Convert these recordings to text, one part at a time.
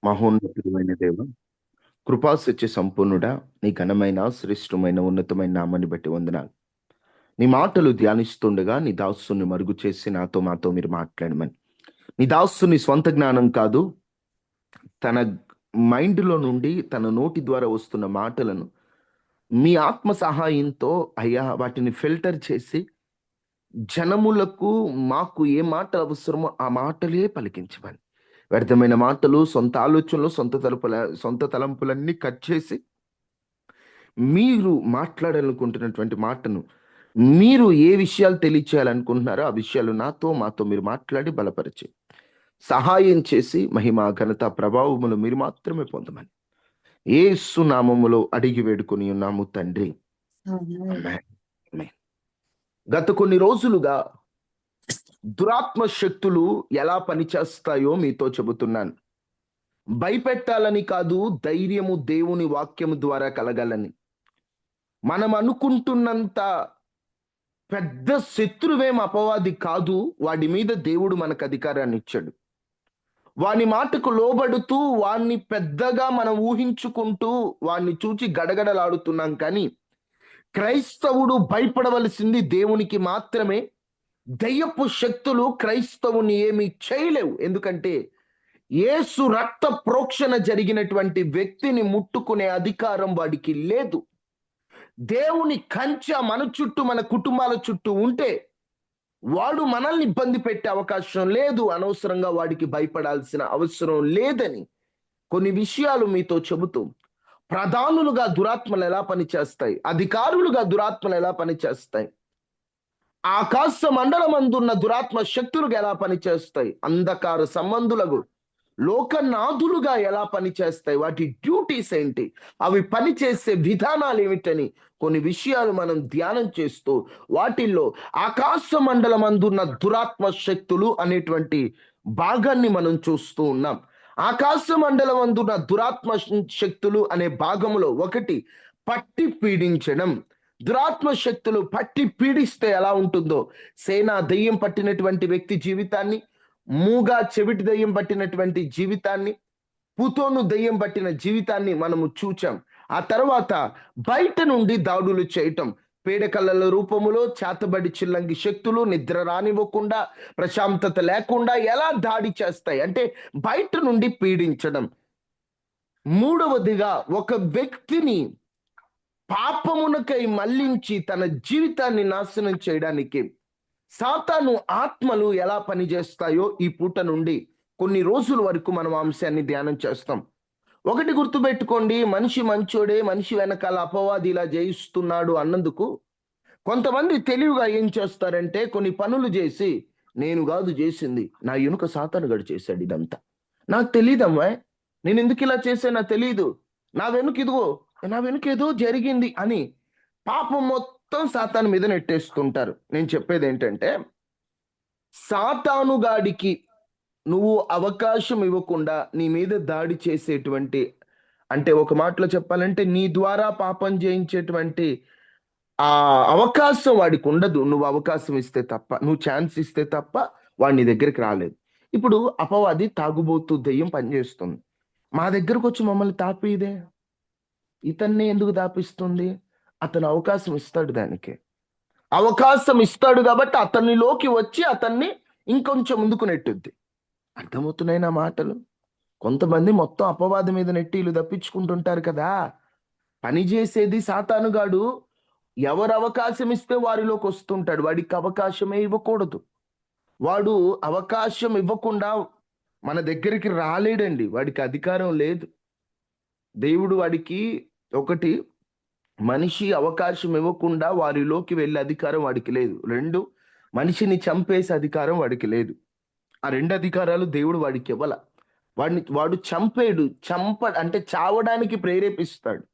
మహోన్నతుడైన దేవ, కృపా సత్య సంపూర్ణుడా, నీ ఘనమైన శ్రేష్టమైన ఉన్నతమైన నామాన్ని బట్టి వందనాలు. నీ మాటలు ధ్యానిస్తుండగా నీ దాసుని మరుగు చేసి నాతో మాతో మీరు మాట్లాడమని. నీ దాసుని స్వంత జ్ఞానం కాదు, తన మైండ్లో నుండి తన నోటి ద్వారా వస్తున్న మాటలను మీ ఆత్మ సహాయంతో అయ్యా వాటిని ఫిల్టర్ చేసి జనములకు మాకు ఏ మాట అవసరమో ఆ మాటలే పలికించమని. వ్యర్థమైన మాటలు, సొంత ఆలోచనలు, సొంత తలంపులన్నీ కట్ చేసి మీరు మాట్లాడాలనుకుంటున్నటువంటి మాటను, మీరు ఏ విషయాలు తెలియచేయాలనుకుంటున్నారో ఆ విషయాలు నాతో మాతో మీరు మాట్లాడి బలపరిచి సహాయం చేసి మహిమ ఘనత ప్రభావములు మీరు మాత్రమే పొందమని యేసు నామములో అడిగి వేడుకొని ఉన్నాము తండ్రి. ఆమేన్. ఆమేన్. ఆమేన్. గత కొన్ని రోజులుగా దురాత్మ శక్తులు ఎలా పనిచేస్తాయో మీతో చెబుతున్నాను. భయపెట్టాలని కాదు, ధైర్యము దేవుని వాక్యము ద్వారా కలగాలని. మనం అనుకుంటున్నంత పెద్ద శత్రువేం అపవాది కాదు. వాడి మీద దేవుడు మనకు అధికారాన్ని ఇచ్చాడు. వాని మాటకు లోబడుతూ వాణ్ణి పెద్దగా మనం ఊహించుకుంటూ వాణ్ణి చూచి గడగడలాడుతున్నాం. కానీ క్రైస్తవుడు భయపడవలసింది దేవునికి మాత్రమే. దయ్యపు శక్తులు క్రైస్తవుని ఏమీ చేయలేవు. ఎందుకంటే యేసు రక్త ప్రోక్షణ జరిగినటువంటి వ్యక్తిని ముట్టుకునే అధికారం వాడికి లేదు. దేవుని కంచె మన చుట్టూ, మన కుటుంబాల చుట్టూ ఉంటే వాడు మనల్ని ఇబ్బంది పెట్టే అవకాశం లేదు. అనవసరంగా వాడికి భయపడాల్సిన అవసరం లేదని కొన్ని విషయాలు మీతో చెబుతూ, ప్రధానులుగా దురాత్మలు ఎలా పనిచేస్తాయి, అధికారులుగా దురాత్మలు ఎలా పనిచేస్తాయి, ఆకాశ మండలమందున్న దురాత్మ శక్తులుగా ఎలా పనిచేస్తాయి, అంధకార సంబంధులకు లోకనాథులుగా ఎలా పనిచేస్తాయి, వాటి డ్యూటీస్ ఏంటి, అవి పనిచేసే విధానాలు ఏమిటని కొన్ని విషయాలు మనం ధ్యానం చేస్తూ వాటిల్లో ఆకాశ మండలమందున్న దురాత్మ శక్తులు అనేటువంటి భాగాన్ని మనం చూస్తూ ఉన్నాం. ఆకాశ మండలమందున్న దురాత్మ శక్తులు అనే భాగంలో ఒకటి పట్టి పీడించడం. దురాత్మ శక్తులు పట్టి పీడిస్తే ఎలా ఉంటుందో, సేనా దెయ్యం పట్టినటువంటి వ్యక్తి జీవితాన్ని, మూగా చెవిటి దెయ్యం పట్టినటువంటి జీవితాన్ని, పుతోను దెయ్యం పట్టిన జీవితాన్ని మనము చూచాం. ఆ తర్వాత బయట నుండి దాడులు చేయటం, పీడకలల రూపములో చేతబడి చిల్లంగి శక్తులు నిద్ర రానివ్వకుండా, ప్రశాంతత లేకుండా ఎలా దాడి చేస్తాయి అంటే బయట నుండి పీడించడం. మూడవదిగా ఒక వ్యక్తిని పాపమునకై మళ్లించి తన జీవితాన్ని నాశనం చేయడానికి సాతాను ఆత్మలు ఎలా పనిచేస్తాయో ఈ పూట నుండి కొన్ని రోజుల వరకు మనం అంశాన్ని ధ్యానం చేస్తాం. ఒకటి గుర్తుపెట్టుకోండి, మనిషి మంచోడే, మనిషి వెనకాల అపవాది ఇలా జయిస్తున్నాడు అన్నందుకు కొంతమంది తెలివిగా ఏం చేస్తారంటే కొన్ని పనులు చేసి, నేను కాదు చేసింది, నా వెనుక సాతాను గడు చేశాడు ఇదంతా, నాకు తెలియదమ్మా, నేను ఎందుకు ఇలా చేసా నాకు తెలియదు, నా వెనుక ఇదిగో, నా వెనుక ఏదో జరిగింది అని పాపం మొత్తం సాతాను మీద నెట్టేస్తుంటారు. నేను చెప్పేది ఏంటంటే, సాతానుగాడికి నువ్వు అవకాశం ఇవ్వకుండా నీ మీద దాడి చేసేటువంటి, అంటే ఒక మాటలో చెప్పాలంటే నీ ద్వారా పాపం చేయించేటువంటి ఆ అవకాశం వాడికి ఉండదు. నువ్వు అవకాశం ఇస్తే తప్ప, నువ్వు ఛాన్స్ ఇస్తే తప్ప వాడి నీ దగ్గరికి రాలేదు. ఇప్పుడు అపవాది తాగుబోతు దెయ్యం పనిచేస్తుంది. మా దగ్గరకు వచ్చి మమ్మల్ని తాపీదే, ఇతన్ని ఎందుకు దాపిస్తుంది? అతను అవకాశం ఇస్తాడు, దానికి అవకాశం ఇస్తాడు కాబట్టి అతనిలోకి వచ్చి అతన్ని ఇంకొంచెం ముందుకు నెట్టుద్ది. అర్థమవుతున్నాయి నా మాటలు? కొంతమంది మొత్తం అపవాది మీద నెట్టి ఇల్లు తప్పించుకుంటుంటారు కదా. పని చేసేది సాతానుగాడు. ఎవరు అవకాశం ఇస్తే వారిలోకి వస్తుంటాడు. వాడికి అవకాశమే ఇవ్వకూడదు. వాడు అవకాశం ఇవ్వకుండా మన దగ్గరికి రాలేడండి. వాడికి అధికారం లేదు. దేవుడు వాడికి ఒకటి, మనిషి అవకాశం ఇవ్వకుండా వారిలోకి వెళ్ళే అధికారం వాడికి లేదు. రెండు, మనిషిని చంపేసే అధికారం వాడికి లేదు. ఆ రెండు అధికారాలు దేవుడు వాడికి ఇవ్వాల. వాడు చంపేడు, అంటే చావడానికి ప్రేరేపిస్తాడు,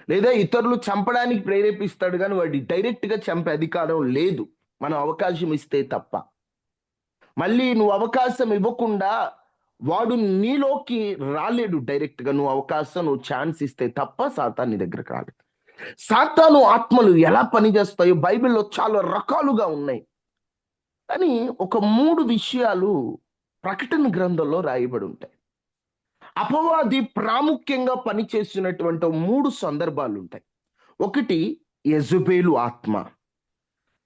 లేదా ఇతరులు చంపడానికి ప్రేరేపిస్తాడు, కానీ వాడి డైరెక్ట్ గా చంపే అధికారం లేదు, మనం అవకాశం ఇస్తే తప్ప. మళ్ళీ నువ్వు అవకాశం ఇవ్వకుండా వాడు నీలోకి రాలేడు డైరెక్ట్ గా. నువ్వు అవకాశం, నువ్వు ఛాన్స్ ఇస్తే తప్ప సాతాను నీ దగ్గరకు రాలేదు. సాతాను ఆత్మలు ఎలా పనిచేస్తాయో బైబిల్లో చాలా రకాలుగా ఉన్నాయి. కానీ ఒక 3 విషయాలు ప్రకటన గ్రంథంలో రాయబడి ఉంటాయి. అపవాది ప్రాముఖ్యంగా పనిచేస్తున్నటువంటి 3 సందర్భాలు ఉంటాయి. ఒకటి యెజబెలు ఆత్మ,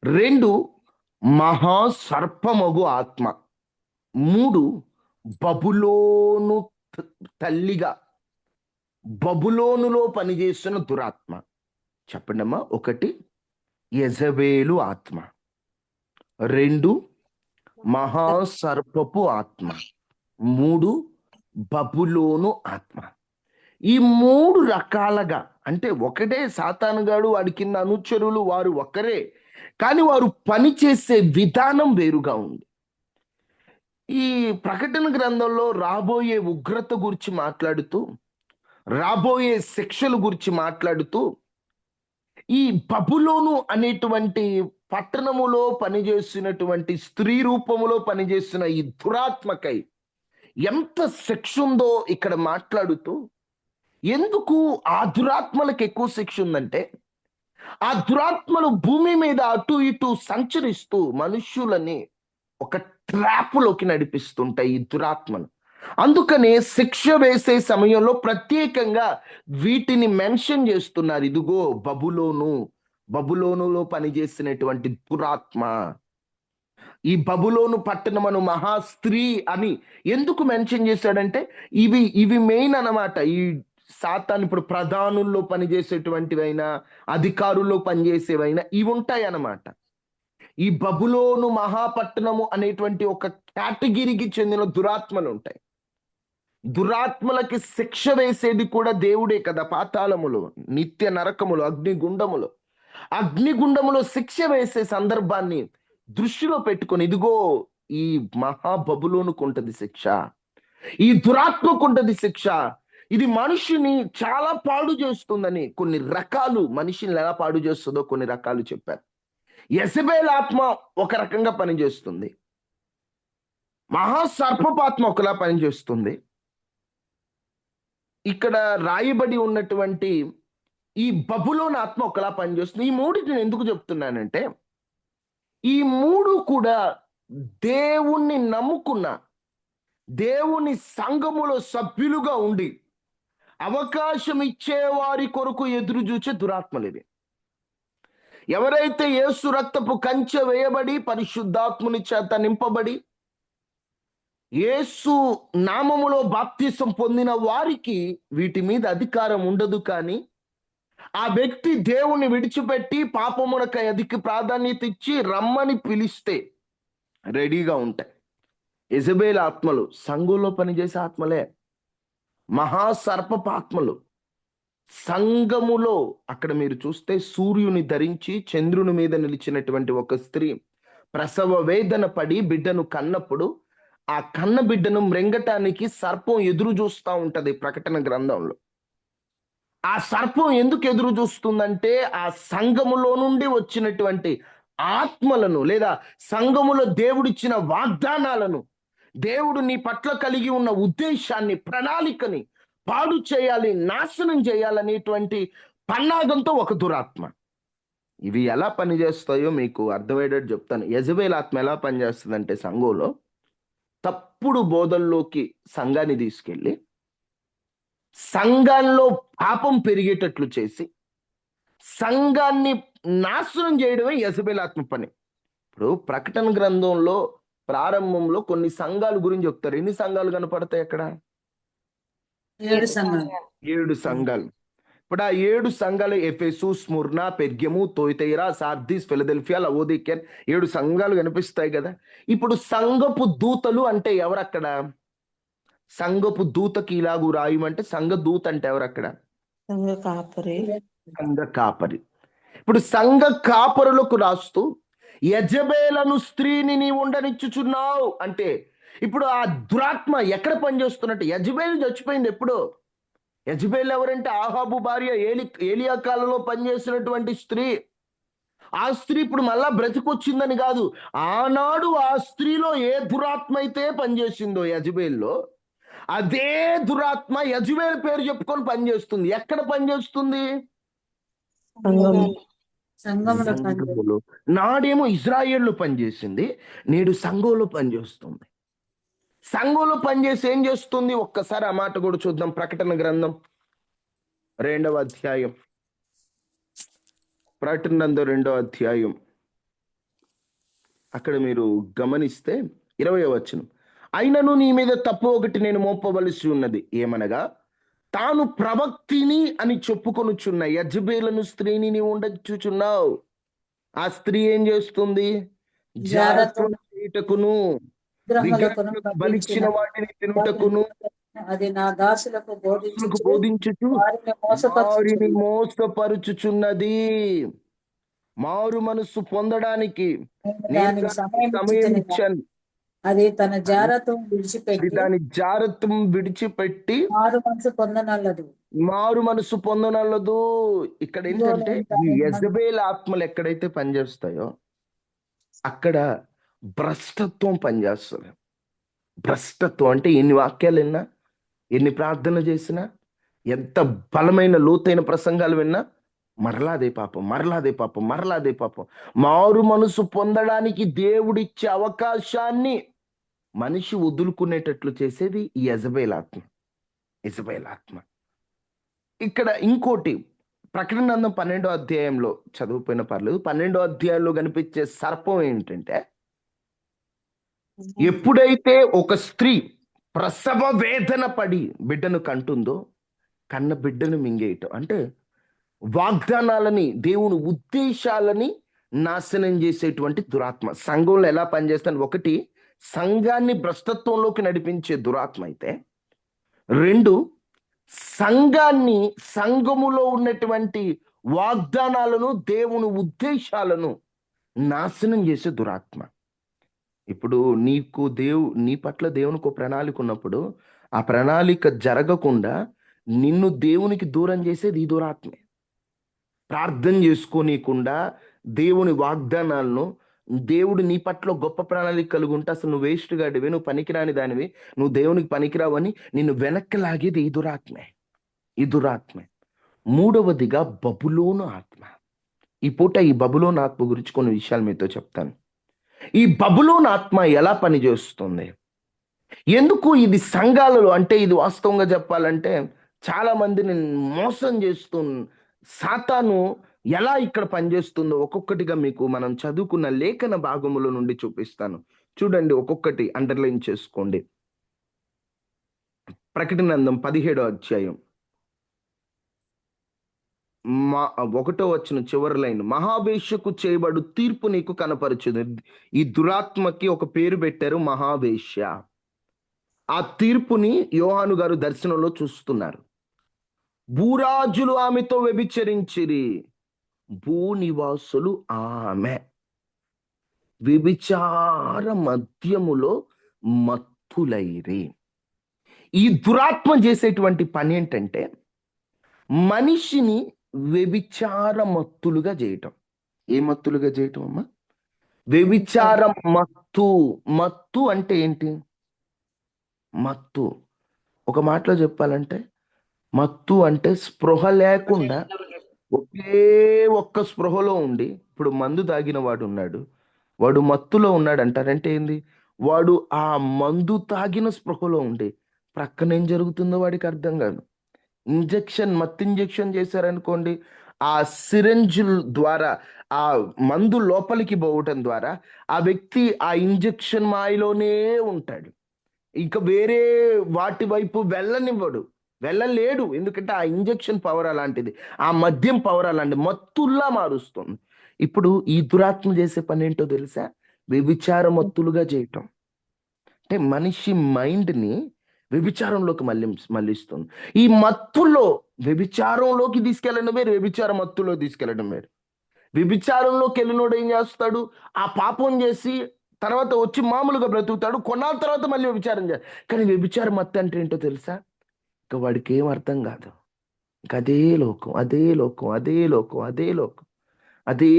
2 మహాసర్పమగు ఆత్మ, 3 బబులోను తల్లిగా బబులోనులో పనిచేస్తున్న దురాత్మ. చెప్పండమ్మా. ఒకటి యెజబెలు ఆత్మ, 2 మహాసర్పపు ఆత్మ, 3 బబులోను ఆత్మ. ఈ 3 రకాలుగా, అంటే ఒకటే సాతానుగాడు, వాడి కింద అనుచరులు వారు ఒక్కరే, కానీ వారు పనిచేసే విధానం వేరుగా ఉంది. ఈ ప్రకటన గ్రంథంలో రాబోయే ఉగ్రత గురించి మాట్లాడుతూ, రాబోయే శిక్షల గురించి మాట్లాడుతూ, ఈ బబులోను అనేటువంటి పట్టణములో పనిచేస్తున్నటువంటి స్త్రీ రూపములో పనిచేస్తున్న ఈ దురాత్మకై ఎంత శిక్ష ఉందో ఇక్కడ మాట్లాడుతూ, ఎందుకు ఆ దురాత్మలకు ఎక్కువ శిక్ష ఉందంటే, ఆ దురాత్మలు భూమి మీద అటు ఇటు సంచరిస్తూ మనుష్యులని ఒక ట్రాప్లోకి నడిపిస్తుంటాయి ఈ దురాత్మలు. అందుకనే శిక్ష వేసే సమయంలో ప్రత్యేకంగా వీటిని మెన్షన్ చేస్తున్నారు. ఇదిగో బబులోను, బబులోనులో పనిచేసినటువంటి దురాత్మ. ఈ బబులోను పట్టణమను మహాస్త్రీ అని ఎందుకు మెన్షన్ చేశాడంటే, ఇవి ఇవి మెయిన్ అన్నమాట. ఈ సాతాను ఇప్పుడు ప్రధానుల్లో పనిచేసేటువంటివైనా, అధికారుల్లో పనిచేసేవైనా ఇవి ఉంటాయి అన్నమాట. ఈ బబులోను మహాపట్టణము అనేటువంటి ఒక కేటగిరీకి చెందిన దురాత్మలు ఉంటాయి. దురాత్మలకి శిక్ష వేసేది కూడా దేవుడే కదా. పాతాళములు, నిత్య నరకములు, అగ్నిగుండములు, అగ్నిగుండములో శిక్ష వేసే సందర్భాన్ని దృష్టిలో పెట్టుకొని, ఇదిగో ఈ మహాబబులోనుకు ఉంటది శిక్ష, ఈ దురాత్మకు ఉంటది శిక్ష, ఇది మనిషిని చాలా పాడు చేస్తుందని కొన్ని రకాలు, మనిషిని ఎలా పాడు చేస్తుందో కొన్ని రకాలు చెప్పారు. యెజబెల్ ఆత్మ ఒక రకంగా పనిచేస్తుంది, మహాసర్పపాత్మ ఒకలా పనిచేస్తుంది. ఇక్కడ రాయబడి ఉన్నటువంటి ఈ బబులోను ఆత్మ ఒకలా పనిచేస్తుంది. ఈ మూడింటిని ఎందుకు చెప్తున్నానంటే, ఈ 3 కూడా దేవుణ్ణి నమ్ముకున్న, దేవుని సంఘములో సభ్యులుగా ఉండి అవకాశం ఇచ్చే వారి కొరకు ఎదురు చూచే దురాత్మలు ఇవి. ఎవరైతే యేసు రక్తపు కంచె వేయబడి పరిశుద్ధాత్ముని చేత నింపబడి యేసు నామములో బాప్తిసం పొందిన వారికి వీటి మీద అధికారం ఉండదు. కానీ ఆ వ్యక్తి దేవుణ్ణి విడిచిపెట్టి పాపమునకై అధిక ప్రాధాన్యత ఇచ్చి రమ్మని పిలిస్తే రెడీగా ఉంటాయి. యెజబెల్ ఆత్మలు సంఘంలో పనిచేసే ఆత్మలే, మహాసర్పపాత్మలు సంఘములో. అక్కడ మీరు చూస్తే సూర్యుని ధరించి చంద్రుని మీద నిలిచినటువంటి ఒక స్త్రీ ప్రసవ వేదన పడి బిడ్డను కన్నప్పుడు ఆ కన్న బిడ్డను మృంగటానికి సర్పం ఎదురు చూస్తూ ఉంటది ప్రకటన గ్రంథంలో. ఆ సర్పం ఎందుకు ఎదురు చూస్తుందంటే, ఆ సంఘములో నుండి వచ్చినటువంటి ఆత్మలను, లేదా సంఘములో దేవుడిచ్చిన వాగ్దానాలను, దేవుడు నీ పట్ల కలిగి ఉన్న ఉద్దేశాన్ని, ప్రణాళికని పాడు చేయాలి, నాశనం చేయాలనేటువంటి పన్నాగంతో ఒక దురాత్మ. ఇవి ఎలా పనిచేస్తాయో మీకు అర్థమయ్యేటట్టు చెప్తాను. యెజబెల్ ఆత్మ ఎలా పనిచేస్తుందంటే, సంఘంలో తప్పుడు బోధల్లోకి సంఘాన్ని తీసుకెళ్ళి సంఘంలో పాపం పెరిగేటట్లు చేసి సంఘాన్ని నాశనం చేయడమే యెజబెల్ ఆత్మ పని. ఇప్పుడు ప్రకటన గ్రంథంలో ప్రారంభంలో కొన్ని సంఘాల గురించి చెప్తారు. ఎన్ని సంఘాలు కనపడతాయి అక్కడ? 7 సంఘాలు. 7 సంఘాలు. ఇప్పుడు ఆ 7 సంఘాలు ఎఫెసు, స్ముర్నా, పెర్గము, తొయతైరా, సార్దిస్, ఫిలదెల్ఫియా, లవోదికీయ, 7 సంఘాలు కనిపిస్తాయి కదా. ఇప్పుడు సంఘపు దూతలు అంటే ఎవరక్కడ? సంఘపు దూతకి ఇలాగూ రాయమంటే సంఘ దూత అంటే ఎవరక్కడ? సంఘ కాపరి. సంఘ కాపరి. ఇప్పుడు సంఘ కాపరులకు రాస్తూ యెజబెలను స్త్రీని నీ ఉండనిచ్చుచున్నావు అంటే, ఇప్పుడు ఆ దురాత్మ ఎక్కడ పనిచేస్తున్నట్టు? యెజబెల్ చచ్చిపోయింది ఎప్పుడు. యెజబెల్ ఎవరంటే ఆహాబు భార్య, ఏలియా కాలంలో పనిచేసినటువంటి స్త్రీ. ఆ స్త్రీ ఇప్పుడు మళ్ళా బ్రతికొచ్చిందని కాదు, ఆనాడు ఆ స్త్రీలో ఏ దురాత్మ అయితే పనిచేసిందో యెజబెల్లో, అదే దురాత్మ యెజబెల్ పేరు చెప్పుకొని పనిచేస్తుంది. ఎక్కడ పనిచేస్తుంది? సంఘములో. నాడేమో ఇజ్రాయేల్లో పనిచేసింది, నేడు సంఘంలో పనిచేస్తుంది. సంఘంలో పనిచేసి ఏం చేస్తుంది? ఒక్కసారి ఆ మాట కూడా చూద్దాం. ప్రకటన గ్రంథం 2వ అధ్యాయం. ప్రకటన గ్రంథం 2వ అధ్యాయం. అక్కడ మీరు గమనిస్తే 20వ వచనం. అయినను నీ మీద తప్పు ఒకటి నేను మోపవలసి ఉన్నది, ఏమనగా తాను ప్రవక్తిని అని చెప్పుకొనుచున్న యజబేలను స్త్రీని నీవు ఉండచుచున్నావు. ఆ స్త్రీ ఏం చేస్తుంది? జారత్వం చేయుటకును, విగ్రహములకును విగ్రహములకు బలించిన బలిచ్చిన వాటిని తినుటకును అది నా దాసులకు దాసులకు బోధించుచు బోధించుచు వారిని వారిని మోసపరచుచున్నది. మోసపరుచుచున్నది. మారు మనస్సు పొందడానికి నేను నేను దానికి దానికి సమయం ఇచ్చాను. అది తన అది జారత్వం విడిచిపెట్టి దాని జారత్వం విడిచిపెట్టి మారు మనసు పొందనల్లదు. మారు మనసు పొందనల్లదు. ఇక్కడ ఇదిగో ఏంటంటే నేను ఈ దానిని యెజబేల్ ఆత్మలు ఎక్కడైతే పనిచేస్తాయో అక్కడ భ్రష్టత్వం పనిచేస్తుంది. భ్రష్టత్వం అంటే ఎన్ని వాక్యాలు విన్నా, ఎన్ని ప్రార్థనలు చేసినా, ఎంత బలమైన లోతైన ప్రసంగాలు విన్నా మరలా అదే పాపం, మరలా అదే పాపం, మరలా అదే పాపం. మారు మనసు పొందడానికి దేవుడిచ్చే అవకాశాన్ని మనిషి వదులుకునేటట్లు చేసేది ఈ యెజబేల్ ఆత్మ. యెజబేల్ ఆత్మ. ఇక్కడ ఇంకోటి, ప్రకటన గ్రంథం 12వ అధ్యాయంలో చదువుపోయిన పర్లేదు. 12వ అధ్యాయంలో కనిపించే సర్పం ఏంటంటే, ఎప్పుడైతే ఒక స్త్రీ ప్రసవ వేదన పడి బిడ్డను కంటుందో, కన్న బిడ్డను మింగేయటం అంటే వాగ్దానాలని, దేవుని ఉద్దేశాలని నాశనం చేసేటువంటి దురాత్మ. సంఘంలో ఎలా పనిచేస్తాను? ఒకటి, సంఘాన్ని భ్రష్టత్వంలోకి నడిపించే దురాత్మ అయితే, 2, సంఘాన్ని, సంఘములో ఉన్నటువంటి వాగ్దానాలను, దేవుని ఉద్దేశాలను నాశనం చేసే దురాత్మ. ఇప్పుడు నీ పట్ల దేవునికి ఒక ప్రణాళిక ఉన్నప్పుడు ఆ ప్రణాళిక జరగకుండా నిన్ను దేవునికి దూరం చేసేది ఈ దురాత్మే. ప్రార్థన చేసుకోనీయకుండా దేవుని వాగ్దానాలను, దేవుడు నీ పట్ల గొప్ప ప్రణాళిక కలిగి ఉంటే అసలు నువ్వు వేస్ట్ గాడివి, నువ్వు పనికిరాని దానివి, నువ్వు దేవునికి పనికిరావని నిన్ను వెనక్కి లాగేది ఈ దురాత్మే. ఈ దురాత్మే. మూడవదిగా బబులోను ఆత్మ. ఈ పూట ఈ బబులోను ఆత్మ గురించి కొన్ని విషయాలు మీతో చెప్తాను. ఈ బబులోను ఆత్మ ఎలా పనిచేస్తుంది? ఎందుకు ఇది సంఘాలలో, అంటే ఇది వాస్తవంగా చెప్పాలంటే చాలా మందిని మోసం చేస్తూ సాతాను ఎలా ఇక్కడ పనిచేస్తుందో ఒక్కొక్కటిగా మీకు మనం చదువుకున్న లేఖన భాగముల నుండి చూపిస్తాను. చూడండి, ఒక్కొక్కటి అండర్లైన్ చేసుకోండి. ప్రకటన గ్రంథం 17వ అధ్యాయం 1వ వచనం చివరి లైన్. మహావేశ్యకు చేయబడు తీర్పు నీకు కనపరచుదు. ఈ దురాత్మకి ఒక పేరు పెట్టారు, మహావేశ్య. ఆ తీర్పుని యోహాను గారు దర్శనంలో చూస్తున్నారు. భూరాజులు ఆమెతో వ్యభిచరించిరి, భూనివాసులు ఆమె వ్యభిచార మద్యములో మత్తులైరి. ఈ దురాత్మ చేసేటువంటి పని ఏంటంటే మనిషిని వ్యభిచార మత్తులుగా చేయటం. ఏ మత్తులుగా చేయటం అమ్మా? వ్యభిచార మత్తు. మత్తు అంటే ఏంటి? మత్తు ఒక మాటలో చెప్పాలంటే, మత్తు అంటే స్పృహ లేకుండా ఒకే ఒక్క స్పృహలో ఉండి, ఇప్పుడు మందు తాగిన వాడు ఉన్నాడు, వాడు మత్తులో ఉన్నాడు అంటారంటే ఏంది? వాడు ఆ మందు తాగిన స్పృహలో ఉండి ప్రక్కన ఏం జరుగుతుందో వాడికి అర్థం కాదు. మత్తు ఇంజెక్షన్ చేశారనుకోండి, ఆ సిరంజ్ ద్వారా ఆ మందు లోపలికి పోవటం ద్వారా ఆ వ్యక్తి ఆ ఇంజెక్షన్ మాయలోనే ఉంటాడు. ఇక వేరే వాటి వైపు వెళ్ళలేడు. ఎందుకంటే ఆ ఇంజెక్షన్ పవర్ అలాంటిది, ఆ మద్యం పవర్ అలాంటిది, మత్తుల్లా మారుస్తుంది. ఇప్పుడు ఈ దురాత్మ చేసే పని ఏంటో తెలుసా? వ్యభిచార మత్తులుగా చేయటం. అంటే మనిషి మైండ్ని వ్యభిచారంలోకి మళ్ళిస్తుంది. ఈ మత్తులో వ్యభిచారంలోకి తీసుకెళ్ళడం వేరు, వ్యభిచార మత్తులో తీసుకెళ్ళడం వేరు. వ్యభిచారంలోకి వెళ్ళినోడు ఏం చేస్తాడు? ఆ పాపం చేసి తర్వాత వచ్చి మామూలుగా బ్రతుకుతాడు, కొన్నాళ్ళ తర్వాత మళ్ళీ వ్యభిచారం చేస్తాడు. కానీ వ్యభిచారం మత్తు అంటే ఏంటో తెలుసా? ఇక వాడికి ఏం అర్థం కాదు. ఇక అదే లోకం, అదే లోకం, అదే లోకం, అదే లోకం, అదే.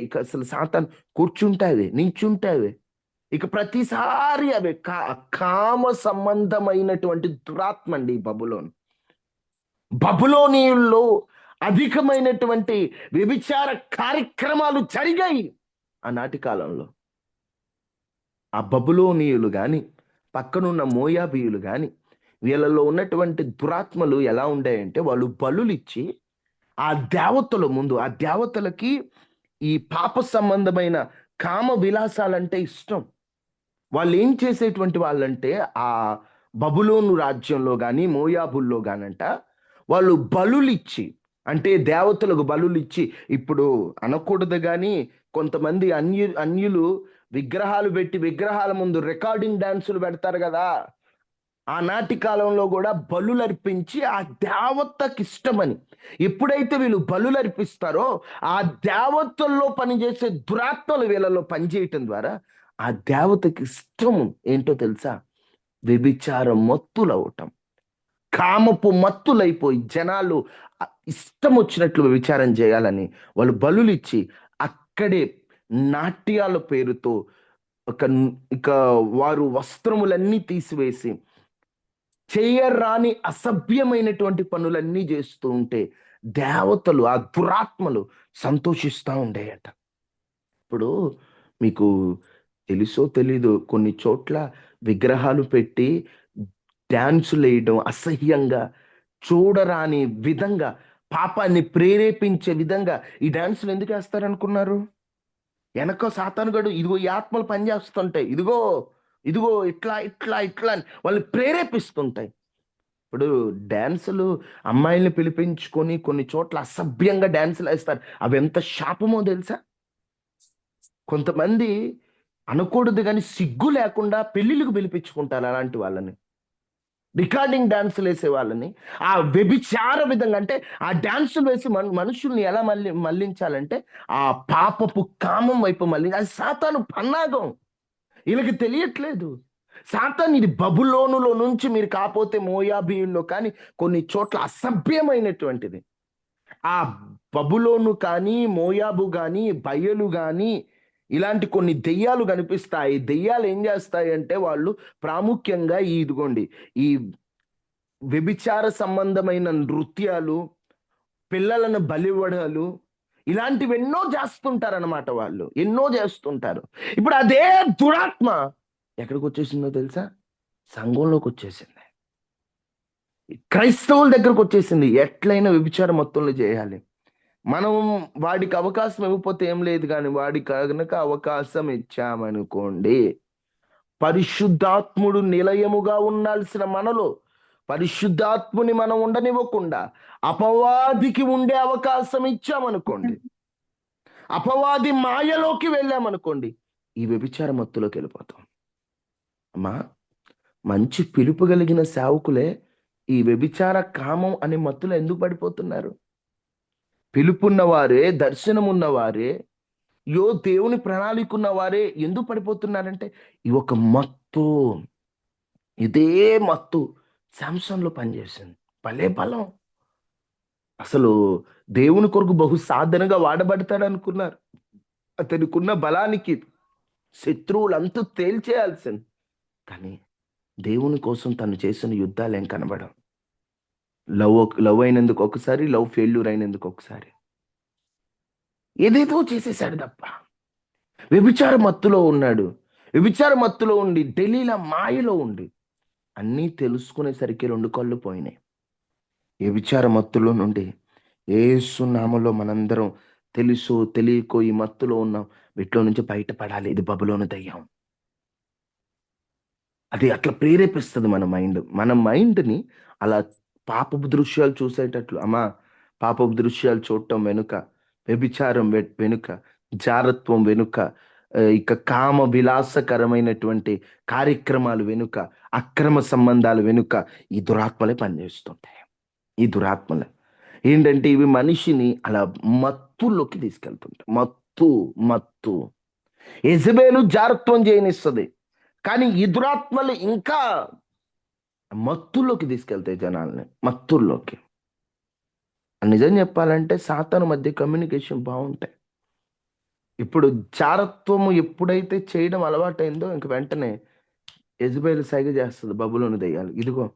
ఇక అసలు సాతాను కూర్చుంటావే, నించుంటావే, ఇక ప్రతిసారి అవే కామ సంబంధమైనటువంటి దురాత్మ అండి ఈ బబులోను. బబులోనీయుల్లో అధికమైనటువంటి వ్యభిచార కార్యక్రమాలు జరిగాయి ఆనాటి కాలంలో. ఆ బబులోనీయులు కానీ, పక్కనున్న మోయాబీయులు కానీ వీళ్ళలో ఉన్నటువంటి దురాత్మలు ఎలా ఉండాయంటే వాళ్ళు బలులిచ్చి ఆ దేవతల ముందు, ఆ దేవతలకి ఈ పాప సంబంధమైన కామ విలాసాలంటే ఇష్టం. వాళ్ళు ఏం చేసేటువంటి వాళ్ళంటే ఆ బబులోను రాజ్యంలో కానీ మోయాబుల్లో కానంట వాళ్ళు బలులిచ్చి, అంటే దేవతలకు బలులిచ్చి, ఇప్పుడు అనకూడదు కానీ కొంతమంది అన్యులు విగ్రహాలు పెట్టి విగ్రహాల ముందు రికార్డింగ్ డాన్సులు పెడతారు కదా. ఆనాటి కాలంలో కూడా బలులర్పించి ఆ దేవతకి ఇష్టమని, ఎప్పుడైతే వీళ్ళు బలులర్పిస్తారో ఆ దేవతల్లో పనిచేసే దురాత్మలు వీళ్ళలో పనిచేయటం ద్వారా ఆ దేవతకి ఇష్టం ఏంటో తెలుసా? వ్యభిచారం మత్తులవటం, కామపు మత్తులైపోయి జనాలు ఇష్టం వచ్చినట్లు వ్యభిచారం చేయాలని వాళ్ళు బలులిచ్చి అక్కడే నాట్యాల పేరుతో ఒక ఇక వారు వస్త్రములన్నీ తీసివేసి చేయరాని అసభ్యమైనటువంటి పనులన్నీ చేస్తూ ఉంటే దేవతలు, ఆ దురాత్మలు సంతోషిస్తూ ఉండేయట. ఇప్పుడు మీకు తెలుసో తెలీదు, కొన్ని చోట్ల విగ్రహాలు పెట్టి డ్యాన్సులు వేయడం అసహ్యంగా, చూడరాని విధంగా, పాపాన్ని ప్రేరేపించే విధంగా ఈ డాన్సులు ఎందుకు వేస్తారనుకున్నారు? వెనక సాతానుగాడు ఇదిగో ఈ ఆత్మలు పనిచేస్తుంటాయి, ఇదిగో ఇదిగో ఇట్లా ఇట్లా ఇట్లా అని వాళ్ళు ప్రేరేపిస్తుంటాయి. ఇప్పుడు డ్యాన్సులు అమ్మాయిల్ని పిలిపించుకొని కొన్ని చోట్ల అసభ్యంగా డ్యాన్సులు వేస్తారు. అవి ఎంత శాపమో తెలుసా? కొంతమంది అనకూడదు కానీ సిగ్గు లేకుండా పెళ్లిళ్ళకు పిలిపించుకుంటారు అలాంటి వాళ్ళని, రికార్డింగ్ డాన్సులు వేసే వాళ్ళని. ఆ వ్యభిచార విధంగా, అంటే ఆ డాన్సులు వేసి మనుషుల్ని ఎలా మళ్ళించాలంటే ఆ పాపపు కామం వైపు మళ్ళీ, అది సాతాను పన్నాగం. వీళ్ళకి తెలియట్లేదు. సాతాను ఇది బబులోనులో నుంచి మీరు కాపోతే మోయాబీయుల్లో కానీ కొన్ని చోట్ల అసభ్యమైనటువంటిది. ఆ బబులోను కానీ మోయాబు కానీ బయలు కానీ ఇలాంటి కొన్ని దెయ్యాలు కనిపిస్తాయి. దెయ్యాలు ఏం చేస్తాయి అంటే వాళ్ళు ప్రాముఖ్యంగా ఇదిగోండి ఈ వ్యభిచార సంబంధమైన నృత్యాలు, పిల్లలను బలివ్వడాలు, ఇలాంటివి ఎన్నో చేస్తుంటారన్నమాట. వాళ్ళు ఎన్నో చేస్తుంటారు. ఇప్పుడు అదే దురాత్మ ఎక్కడికి వచ్చేసిందో తెలుసా? సంఘంలోకి వచ్చేసింది, క్రైస్తవుల దగ్గరకు వచ్చేసింది. ఎట్లయినా వ్యభిచార మొత్తంలో చేయాలి. మనం వాడికి అవకాశం ఇవ్వకపోతే ఏం లేదు, కానీ వాడికి కనుక అవకాశం ఇచ్చామనుకోండి, పరిశుద్ధాత్ముడు నిలయముగా ఉండాల్సిన మనలో పరిశుద్ధాత్ముని మనం ఉండనివ్వకుండా అపవాదికి ఉండే అవకాశం ఇచ్చామనుకోండి, అపవాది మాయలోకి వెళ్ళామనుకోండి, ఈ వ్యభిచార మత్తులోకి వెళ్ళిపోతాం. అమ్మా, మంచి పిలుపు కలిగిన సేవకులే ఈ వ్యభిచార కామం అనే మత్తులో ఎందుకు పడిపోతున్నారు? పిలుపున్నవారే, దర్శనం ఉన్నవారే, దేవుని ప్రణాళిక ఉన్నవారే ఎందుకు పడిపోతున్నారంటే ఈ ఒక మత్తు, ఇదే మత్తు శాంసన్లో పనిచేసింది. భలే బలం. అసలు దేవుని కొరకు బహు సాధనగా వాడబడతాడు అనుకున్నారు. అతనికున్న బలానికి శత్రువులంతా తేల్చేయాల్సింది. కానీ దేవుని కోసం తను చేసిన యుద్ధాలు ఏం కనబడం. లవ్ అయినందుకు ఒకసారి, లవ్ ఫెయిల్యూర్ అయినందుకు ఒకసారి, ఏదేదో చేసేసాడు తప్ప వ్యభిచార మత్తులో ఉన్నాడు. వ్యభిచార మత్తులో ఉండి ఢిల్లీల మాయలో ఉండి అన్నీ తెలుసుకునేసరికి 2 కళ్ళు పోయినాయి. వ్యభిచార మత్తులో నుండి యేసు నామములో మనందరం తెలుసో తెలియకో ఈ మత్తులో ఉన్నాం. వీటిలో నుంచి బయటపడాలి. ఇది బబులోను దయ్యం. అది అట్లా ప్రేరేపిస్తుంది మన మైండ్ని అలా పాపపు దృశ్యాలు చూసేటట్లు. అమ్మా, పాపపు దృశ్యాలు చూడటం వెనుక, వ్యభిచారం వెనుక, జారత్వం వెనుక, ఇక కామ విలాసకరమైనటువంటి కార్యక్రమాలు వెనుక, అక్రమ సంబంధాలు వెనుక ఈ దురాత్మలే పనిచేస్తుంటాయి. ఈ దురాత్మలే ఏంటంటే ఇవి మనిషిని అలా మత్తుల్లోకి తీసుకెళ్తుంటాయి. మత్తు మత్తు యెజబెలు జారత్వం చేయనిస్తుంది, కానీ ఈ దురాత్మలు ఇంకా మత్తుల్లోకి తీసుకెళ్తాయి జనాల్ని, మత్తుల్లోకి. నిజం చెప్పాలంటే సాతాను మధ్య కమ్యూనికేషన్ బాగుంటాయి. ఇప్పుడు జారత్వము ఎప్పుడైతే చేయడం అలవాటైందో ఇంక వెంటనే యెజబెలు సైగ చేస్తుంది బబులోను దెయ్యాలు, ఇదిగో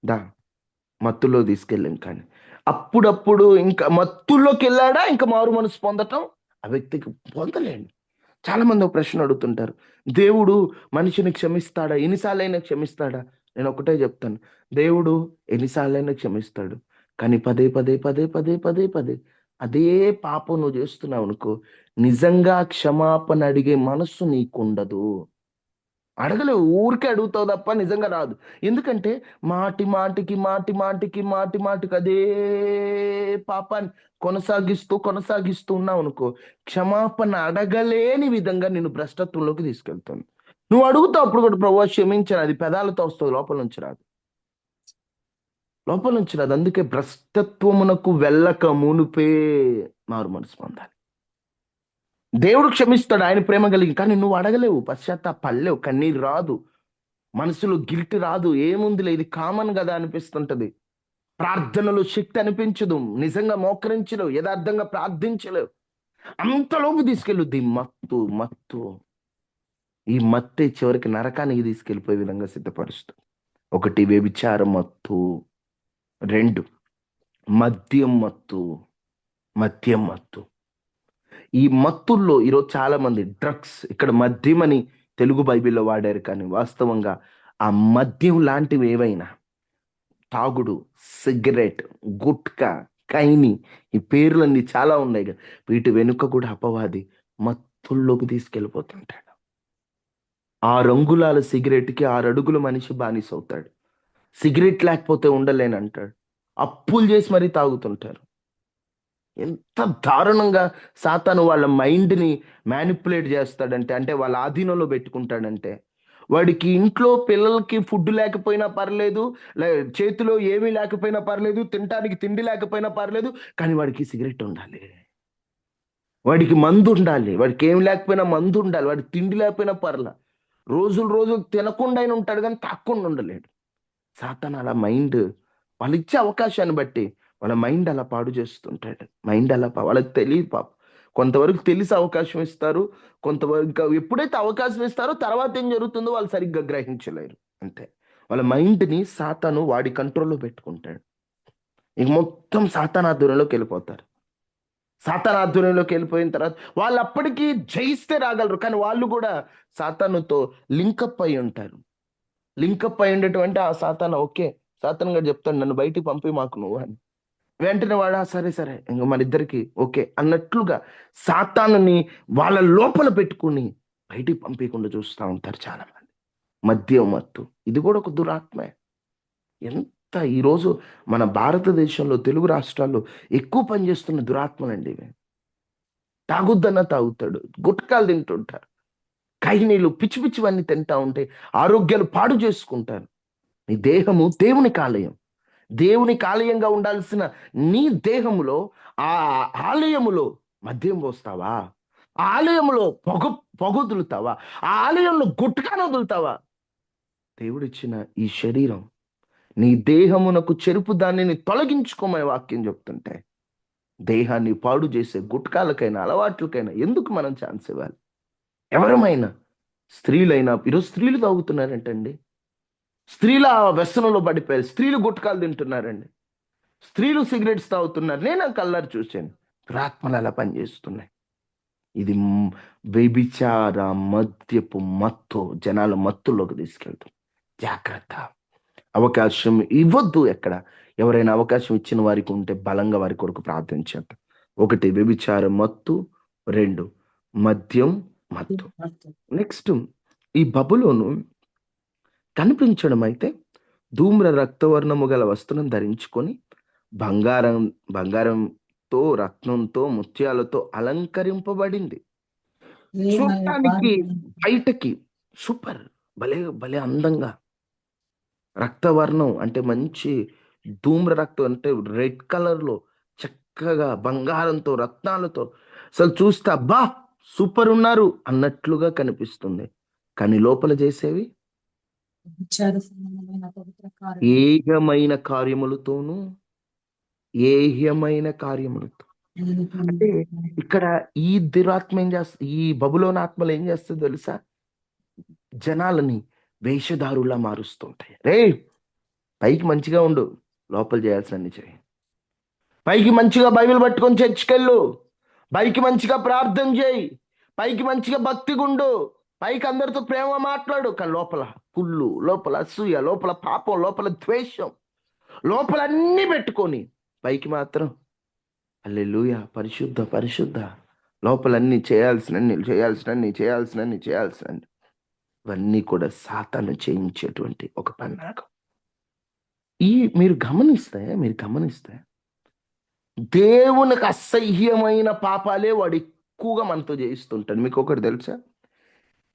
దా మత్తులో తీసుకెళ్ళాం. కానీ అప్పుడప్పుడు ఇంకా మత్తుల్లోకి వెళ్ళాడా ఇంకా మారు మనసు పొందటం ఆ వ్యక్తికి పొందలేండి. చాలా మంది ఒక ప్రశ్న అడుగుతుంటారు, దేవుడు మనిషిని క్షమిస్తాడా, ఎన్నిసార్లైనా క్షమిస్తాడా? నేను ఒకటే చెప్తాను, దేవుడు ఎన్నిసార్లైనా క్షమిస్తాడు. కానీ పదే పదే పదే పదే పదే పదే అదే పాపం నువ్వు చేస్తున్నావు అనుకో, నిజంగా క్షమాపణ అడిగే మనస్సు నీకుండదు. అడగలేవు, ఊరికే అడుగుతావు తప్ప నిజంగా రాదు. ఎందుకంటే మాటి మాటికి మాటి మాటికి మాటి మాటికి అదే పాపాన్ని కొనసాగిస్తూ కొనసాగిస్తూ ఉన్నావు అనుకో, క్షమాపణ అడగలేని విధంగా నిన్ను భ్రష్టత్వంలోకి తీసుకెళ్తుంది. నువ్వు అడుగుతావు అప్పుడు కూడా, ప్రభు క్షమించాను, అది పెదాలతో వస్తుంది, లోపల నుంచి రాదు. లోపల నుంచి రాదు. అందుకే భ్రష్టత్వమునకు వెళ్ళక మునుపే మారు మనసు పొందాలి. దేవుడు క్షమిస్తాడు, ఆయన ప్రేమ కలిగి, కానీ నువ్వు అడగలేవు, పశ్చాత్తాపడలేవు, కన్నీరు రాదు, మనసులో గిల్ట్ రాదు. ఏముందిలే, ఇది కామన్ కదా అనిపిస్తుంటది. ప్రార్థనలో శక్తి అనిపించదు, నిజంగా మోకరించలేవు, యథార్థంగా ప్రార్థించలేవు. అంతలోపు తీసుకెళ్ళుద్ది ఈ మత్తు. మత్తు ఈ మత్తే చివరికి నరకానికి తీసుకెళ్ళిపోయే విధంగా సిద్ధపరుస్తుంది. ఒకటి వ్యభిచార మత్తు, రెండు మద్యం మత్తు. మద్యం మత్తు. ఈ మత్తుల్లో ఈరోజు చాలా మంది డ్రగ్స్, ఇక్కడ మద్యం అని తెలుగు బైబిల్లో వాడారు, కానీ వాస్తవంగా ఆ మద్యం లాంటివి ఏవైనా, తాగుడు, సిగరెట్, గుట్కా, కైని, ఈ పేర్లన్నీ చాలా ఉన్నాయి కదా, వీటి వెనుక కూడా అపవాది మత్తుల్లోకి తీసుకెళ్ళిపోతుంటాడు. 6 అంగుళాల సిగరెట్కి 6 అడుగుల మనిషి బానిస అవుతాడు. సిగరెట్ లేకపోతే ఉండలేనంటాడు. అప్పులు చేసి మరీ తాగుతుంటారు. ఎంత దారుణంగా సాతాను వాళ్ళ మైండ్ని మ్యానిపులేట్ చేస్తాడంటే, అంటే వాళ్ళ ఆధీనంలో పెట్టుకుంటాడంటే, వాడికి ఇంట్లో పిల్లలకి ఫుడ్ లేకపోయినా పర్లేదు, చేతిలో ఏమీ లేకపోయినా పర్లేదు, తినటానికి తిండి లేకపోయినా పర్లేదు, కానీ వాడికి సిగరెట్ ఉండాలి, వాడికి మందు ఉండాలి, వాడికి ఏమి లేకపోయినా మందు ఉండాలి, వాడికి తిండి లేకపోయినా పర్లా, రోజులు రోజులు తినకుండా అయినా ఉంటాడు కానీ తాక్కుండా ఉండలేడు. సాతాను అలా మైండ్, వాళ్ళు ఇచ్చే అవకాశాన్ని బట్టి వాళ్ళ మైండ్ అలా పాడు చేస్తుంటాడు. మైండ్ అలా వాళ్ళకి తెలియదు పాప. కొంతవరకు తెలిసి అవకాశం ఇస్తారు, కొంతవరకు ఇంకా ఎప్పుడైతే అవకాశం ఇస్తారో తర్వాత ఏం జరుగుతుందో వాళ్ళు సరిగ్గా గ్రహించలేరు. అంతే, వాళ్ళ మైండ్ని సాతాను వాడి కంట్రోల్లో పెట్టుకుంటాడు. ఇంక మొత్తం సాతాను ఆధ్వర్యంలోకి వెళ్ళిపోతారు. సాతాను ఆధ్వర్యంలోకి వెళ్ళిపోయిన తర్వాత వాళ్ళు అప్పటికి జయిస్తే రాగలరు, కానీ వాళ్ళు కూడా సాతానుతో లింకప్ అయి ఉంటారు. లింకప్ అయి ఉండేటువంటి ఆ సాతాను, ఓకే, సాతాను గారు చెప్తాడు, నన్ను బయటికి పంపి మాకు నువ్వు అని. వెంటనే వాడు, సరే సరే ఇంక మన ఇద్దరికి ఓకే అన్నట్లుగా సాతానుని వాళ్ళ లోపల పెట్టుకుని బయటికి పంపించకుండా చూస్తూ ఉంటారు చాలా మంది. మద్యం మత్తు, ఇది కూడా ఒక దురాత్మే. ఎంత ఈరోజు మన భారతదేశంలో తెలుగు రాష్ట్రాల్లో ఎక్కువ పనిచేస్తున్న దురాత్మలండి ఇవి. తాగుద్దన్న తాగుతాడు, గుట్కాలు తింటుంటారు, కైనీళ్ళు పిచ్చి పిచ్చివన్నీ తింటా ఉంటే ఆరోగ్యాలు పాడు చేసుకుంటారు. నీ దేహము దేవునికి ఆలయం. దేవునికి ఆలయంగా ఉండాల్సిన నీ దేహములో, ఆ ఆలయములో మద్యం పోస్తావా? ఆ ఆలయంలో పొగ వదులుతావా? ఆ ఆలయంలో గుట్కాను వదులుతావా? దేవుడిచ్చిన ఈ శరీరం, నీ దేహమునకు చెరుపు దానిని తొలగించుకోమని వాక్యం చెప్తుంటే, దేహాన్ని పాడు చేసే గుట్కాలకైనా అలవాట్లకైనా ఎందుకు మనం ఛాన్స్ ఇవ్వాలి? ఎవరమైనా, స్త్రీలైనా, ఈరోజు స్త్రీలు తాగుతున్నారంటండి. స్త్రీల ఆ వ్యసనంలో పడిపోయారు, స్త్రీలు గుట్కాలు తింటున్నారండి, స్త్రీలు సిగరెట్స్ తాగుతున్నారు. నేను ఆ కళ్ళారు చూశాను. దురాత్మలు అలా పనిచేస్తున్నాయి. ఇది వ్యభిచార మద్యపు మత్తు జనాల మత్తుల్లోకి తీసుకెళ్తుంది. జాగ్రత్త, అవకాశం ఇవ్వద్దు. ఎక్కడ ఎవరైనా అవకాశం ఇచ్చిన వారికి ఉంటే బలంగా వారి కొరకు ప్రార్థించేద్దాం. ఒకటి వ్యభిచార మత్తు, రెండు మద్యం మత్తు. నెక్స్ట్, ఈ బబులోను కనిపించడం అయితే ధూమ్ర రక్తవర్ణము గల వస్త్రం ధరించుకొని బంగారం బంగారంతో, రత్నంతో, ముత్యాలతో అలంకరింపబడింది. చూడటానికి బయటకి సూపర్, భలే భలే అందంగా, రక్తవర్ణం అంటే మంచి ధూమ్ర రక్తం అంటే రెడ్ కలర్ లో చక్కగా బంగారంతో, రత్నాలతో, అసలు చూస్తే అబ్బా సూపర్ ఉన్నారు అన్నట్లుగా కనిపిస్తుంది. కానీ లోపల చేసేవి ఏహ్యమైన కార్యములతోనూ, ఏహ్యమైన కార్యములతో. అంటే ఇక్కడ ఈ దురాత్మ ఏం చేస్తుంది, ఈ బబులోని ఆత్మలు ఏం చేస్తుంది తెలుసా? జనాలని వేషధారులా మారుస్తుంటాయి. రే, పైకి మంచిగా ఉండు, లోపల చేయాల్సినన్ని చేయి. పైకి మంచిగా బైబిల్ పట్టుకొని చర్చికెళ్ళు, పైకి మంచిగా ప్రార్థన చేయి, పైకి మంచిగా భక్తిగుండు, పైకి అందరితో ప్రేమ మాట్లాడు, కానీ లోపల కుళ్ళు, లోపల అసూయ, లోపల పాపం, లోపల ద్వేషం, లోపల అన్నీ పెట్టుకొని పైకి మాత్రం హల్లెలూయా పరిశుద్ధ పరిశుద్ధ, లోపలన్నీ చేయాల్సినన్ని ఇవన్నీ కూడా సాతాను చేయించేటువంటి ఒక పన్నాగం. ఈ మీరు గమనిస్తే దేవునికి అసహ్యమైన పాపాలే వాడు ఎక్కువగా మనతో చేయిస్తుంటాడు. మీకు ఒకటి తెలుసా?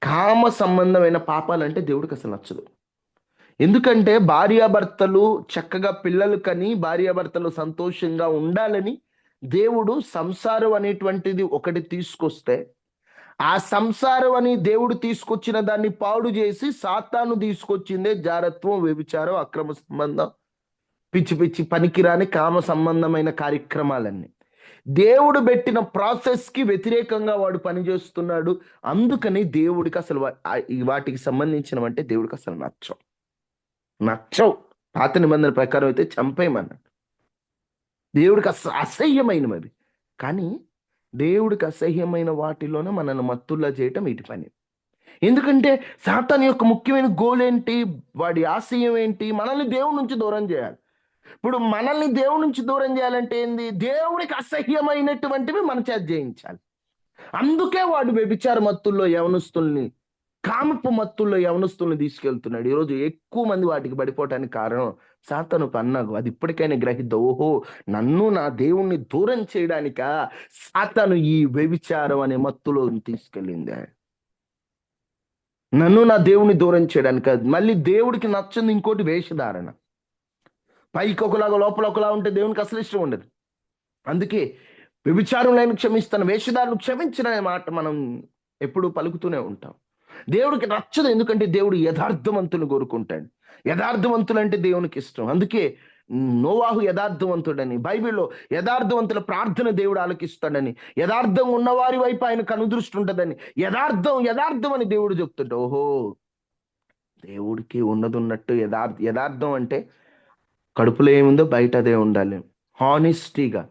కామ సంబంధమైన పాపాలంటే దేవుడికి అసలు నచ్చదు. ఎందుకంటే భార్యాభర్తలు చక్కగా పిల్లలు కని భార్యాభర్తలు సంతోషంగా ఉండాలని దేవుడు సంసారం అనేటువంటిది ఒకటి తీసుకొస్తే, ఆ సంసారం అని దేవుడు తీసుకొచ్చిన దాన్ని పాడు చేసి సాతాను తీసుకొచ్చిందే జారత్వం, వ్యభిచారం, అక్రమ సంబంధం, పిచ్చి పిచ్చి పనికిరాని కామ సంబంధమైన కార్యక్రమాలన్నీ. దేవుడు పెట్టిన ప్రాసెస్కి వ్యతిరేకంగా వాడు పనిచేస్తున్నాడు. అందుకని దేవుడికి అసలు వాటికి సంబంధించినవంటే దేవుడికి అసలు నచ్చవు. పాత నిబంధన ప్రకారం అయితే చంపేయమన్నాడు. దేవుడికి అసహ్యమైనవి అవి. కానీ దేవుడికి అసహ్యమైన వాటిలోనే మనల్ని మత్తుల్లా చేయటం ఇటు పని. ఎందుకంటే సాతాను యొక్క ముఖ్యమైన గోల్ ఏంటి? వాడి ఆశయం ఏంటి? మనల్ని దేవుడి నుంచి దూరం చేయాలి. ఇప్పుడు మనల్ని దేవుడి నుంచి దూరం చేయాలంటే ఏంది? దేవుడికి అసహ్యమైనటువంటివి మన చేత చేయించాలి. అందుకే వాడు వ్యభిచార మత్తుల్లో యవనస్తుల్ని, కామపు మత్తుల్లో యవనస్తుల్ని తీసుకెళ్తున్నాడు. ఈరోజు ఎక్కువ మంది వాటికి పడిపోవటానికి కారణం సాతాను పన్నాగు. అది ఇప్పటికైనా గ్రహిద్దాం. ఓహో, నన్ను నా దేవుణ్ణి దూరం చేయడానిక సాతాను ఈ వ్యభిచారం అనే మత్తులో తీసుకెళ్ళింది. నన్ను నా దేవుణ్ణి దూరం చేయడానికి. మళ్ళీ దేవుడికి నచ్చంది ఇంకోటి వేషధారణ. పైకి ఒకలాగా లోపల ఒకలా ఉంటే దేవునికి అసలు ఇష్టం ఉండదు. అందుకే వ్యభిచారులను క్షమిస్తాను, వేషధారులు క్షమించిన మాట మనం ఎప్పుడు పలుకుతూనే ఉంటాం. దేవుడికి నచ్చదు, ఎందుకంటే దేవుడు యథార్థవంతులు కోరుకుంటాడు. యథార్థవంతులు అంటే దేవునికి ఇష్టం. అందుకే నోవాహు యథార్థవంతుడని, బైబిల్లో యథార్థవంతుల ప్రార్థన దేవుడు ఆలకిస్తాడని, యథార్థం ఉన్నవారి వైపు ఆయన కనుదృష్టి ఉంటుందని, యథార్థం అని దేవుడు చెప్తుంటే, ఓహో, దేవుడికి ఉన్నది ఉన్నట్టు యథార్థం అంటే కడుపులో ఏముందో బయట అదే ఉండాలి, హానెస్టీగా.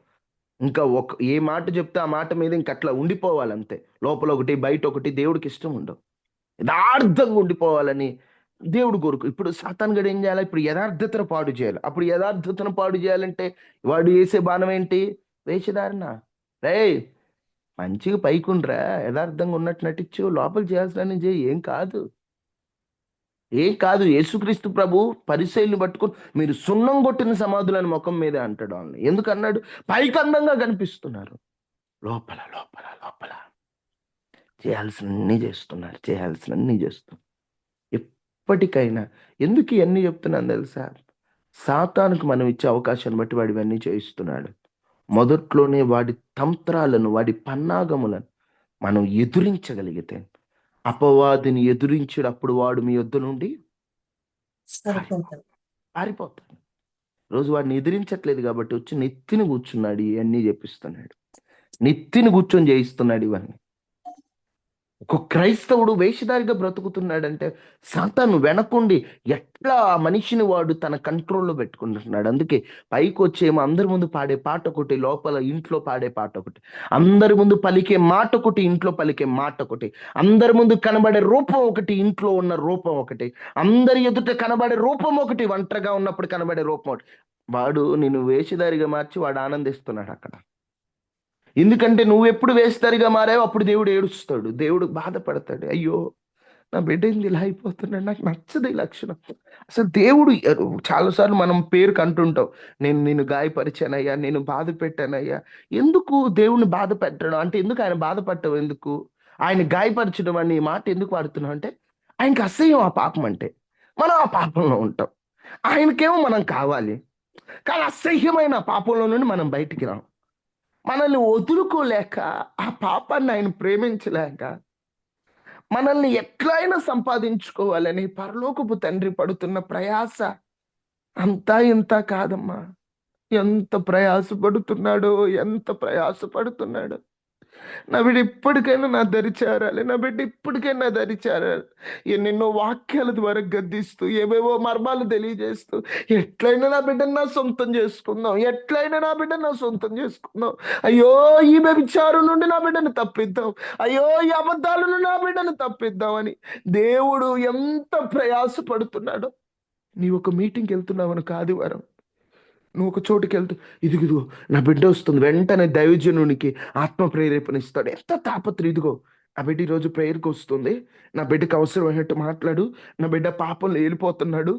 ఇంకా ఏ మాట చెప్తే ఆ మాట మీద ఇంకట్లా ఉండిపోవాలి అంతే. లోపల ఒకటి బయట ఒకటి దేవుడికి ఇష్టం ఉండవు. యథార్థంగా ఉండిపోవాలని దేవుడు కోరుకు. ఇప్పుడు సాతాను గడు ఏం చేయాలి? ఇప్పుడు యథార్థతను పాడు చేయాలి. అప్పుడు యథార్థతను పాడు చేయాలంటే వాడు వేసే బాణం ఏంటి? వేషధారణ. రే, మంచిగా పైకుండ్రా, యథార్థంగా ఉన్నట్టు నటించు, లోపల చేయాల్సిన చేయి, ఏం కాదు. యేసుక్రీస్తు ప్రభు పరిసయ్యులను పట్టుకొని మీరు సున్నం కొట్టిన సమాధులని ముఖం మీదే అంటాడు వాళ్ళని. ఎందుకు అన్నాడు? పైకి అందంగా కనిపిస్తున్నారు, లోపల లోపల లోపల చేయాల్సినన్ని చేస్తున్నారు. ఎప్పటికైనా ఎందుకు ఇవన్నీ చెప్తున్నాను తెలుసా? సాతానుకు మనం ఇచ్చే అవకాశాన్ని బట్టి వాడు ఇవన్నీ చేయిస్తున్నాడు. మొదట్లోనే వాడి తంత్రాలను, వాడి పన్నాగములను మనం ఎదురించగలిగితే, అపవాదిని ఎదురించినప్పుడు వాడు మీ యొద్ద నుండి సరిపోతుంది. పారిపోతాడు. రోజు వాడిని ఎదిరించట్లేదు కాబట్టి వచ్చి నెత్తిని కూర్చున్నాడు, ఇవన్నీ చెప్పిస్తున్నాడు, నెత్తిని కూర్చొని చేయిస్తున్నాడు ఇవన్నీ. ఒక క్రైస్తవుడు వేషధారిగా బ్రతుకుతున్నాడంటే సాతాను వెనకుండి ఎట్లా ఆ మనిషిని వాడు తన కంట్రోల్లో పెట్టుకుంటున్నాడు. అందుకే పైకి వచ్చేమో అందరి ముందు పాడే పాట ఒకటి, లోపల ఇంట్లో పాడే పాట ఒకటి, అందరి ముందు పలికే మాట ఒకటి, ఇంట్లో పలికే మాట ఒకటి, అందరి ముందు కనబడే రూపం ఒకటి, ఇంట్లో ఉన్న రూపం ఒకటి, అందరి ఎదుట కనబడే రూపం ఒకటి, ఒంటరిగా ఉన్నప్పుడు కనబడే రూపం ఒకటి. వాడు నిన్ను వేషధారిగా మార్చి వాడు ఆనందిస్తున్నాడు అక్కడ. ఎందుకంటే నువ్వు ఎప్పుడు వేస్తరిగా మారావో అప్పుడు దేవుడు ఏడుస్తాడు, దేవుడు బాధపడతాడు. అయ్యో, నా బిడ్డ ఇలా అయిపోతున్నాడు, నాకు నచ్చదు ఈ లక్షణం. అసలు దేవుడు చాలాసార్లు మనం పేరు కంటుంటాం, నేను గాయపరిచానయ్యా, నేను బాధ పెట్టానయ్యా. ఎందుకు దేవుణ్ణి బాధ పెట్టడం అంటే? ఎందుకు ఆయన బాధపడటం ఎందుకు? ఆయన గాయపరచడం అనే మాట ఎందుకు వాడుతున్నాం అంటే, ఆయనకి అసహ్యం ఆ పాపం అంటే. మనం ఆ పాపంలో ఉంటాం, ఆయనకేమో మనం కావాలి, కానీ అసహ్యమైన పాపంలో నుండి మనం బయటికి రాం. మనల్ని వదులుకోలేక, ఆ పాపాన్ని ఆయన ప్రేమించలేక, మనల్ని ఎట్లయినా సంపాదించుకోవాలని పరలోకపు తండ్రి పడుతున్న ప్రయాస అంతా ఇంత కాదమ్మా. ఎంత ప్రయాసపడుతున్నాడో. నా బిడ్డ ఇప్పటికైనా నా దరి చేరాలి, నా బిడ్డ ఇప్పటికైనా నా దరి చేరాలి. ఎన్నెన్నో వాక్యాల ద్వారా గద్దిస్తూ, ఏవేవో మర్మాలు తెలియజేస్తూ, ఎట్లయినా నా బిడ్డను నా సొంతం చేసుకుందాం, ఎట్లయినా నా బిడ్డను నా సొంతం చేసుకుందాం. అయ్యో, ఈ వ్యభిచారం నుండి నా బిడ్డను తప్పిద్దాం, అయ్యో ఈ అబద్ధాల నుండి నా బిడ్డను తప్పిద్దామని దేవుడు ఎంత ప్రయాసపడుతున్నాడో. నీ ఒక మీటింగ్కి వెళ్తున్నావు అనుకో, ఆదివారం నువ్వు ఒక చోటుకి వెళ్తూ, ఇదిగో నా బిడ్డ వస్తుంది, వెంటనే దైవజనునికి ఆత్మ ప్రేరేపణ ఇస్తాడు. ఎంత తాపత్రయం! ఇదిగో నా బిడ్డ ఈరోజు ప్రేయర్కి వస్తుంది, నా బిడ్డకు అవసరమైనట్టు మాట్లాడు, నా బిడ్డ పాపంలో వెళ్ళిపోతున్నాడు,